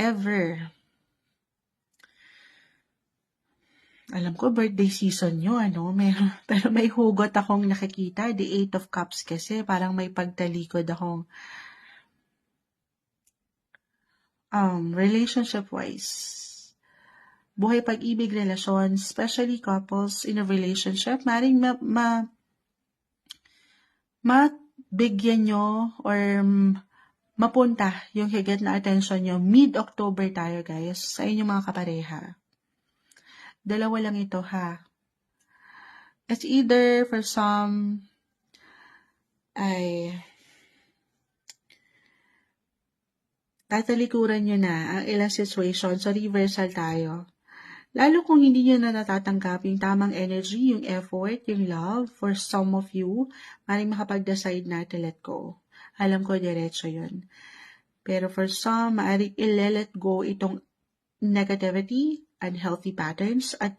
ever. Alam ko birthday season nyo, pero may hugot akong nakikita, the Eight of Cups kasi, parang may pagtalikod akong relationship-wise. Buhay pag-ibig, relasyon, especially couples in a relationship, maring mabigyan nyo or mapunta yung higit na attention nyo. Mid-October tayo, guys, sa inyong mga kapareha. Dalawa lang ito, ha. It's either for some ay tatalikuran nyo na ang ilang situation, so reversal tayo. Lalo kung hindi nyo na natatanggap yung tamang energy, yung effort, yung love, for some of you, maring makapag-decide na to let go. Alam ko, diretso yun. Pero for some, maaaring i-let go itong negativity, unhealthy patterns, at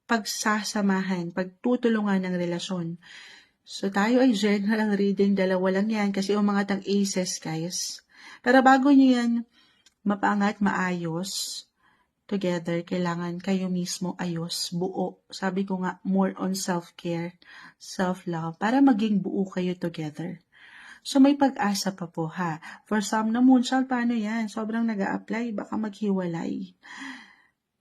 pagsasamahan, pagtutulungan ng relasyon. So tayo ay general reading, dalawa lang yan, kasi umangat ang aces, guys. Pero bago nyo yan mapaangat, maayos, together, kailangan kayo mismo ayos, buo. Sabi ko nga, more on self-care, self-love, para maging buo kayo together. So may pag-asa pa po, ha. For some na moonshot, paano yan? Sobrang nag-a-apply, baka maghiwalay.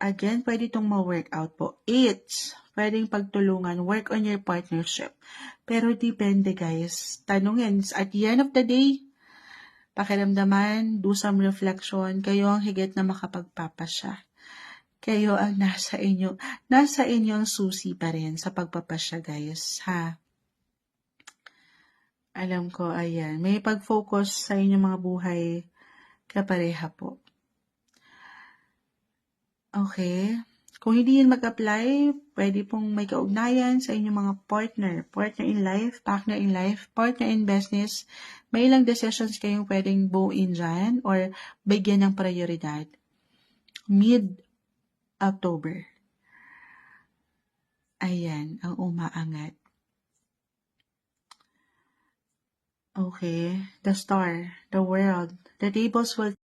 Again, pwede itong ma-workout po. It's pwedeng pagtulungan, work on your partnership. Pero depende, guys. Tanungin, at the end of the day, pakiramdaman, do some reflection, kayo ang higit na makapagpapasya. Kayo ang nasa inyong susi pa rin sa pagpapasya, guys, ha? Alam ko, ayan, may pag-focus sa inyong mga buhay kapareha po. Okay. Kung hindi yun mag-apply, pwede pong may kaugnayan sa inyong mga partner in life, partner in business. May ilang decisions kayong pwedeng buuin dyan or bigyan ng prioridad. Mid-October. Ayan, ang umaangat. Okay, the star, the world, the tables will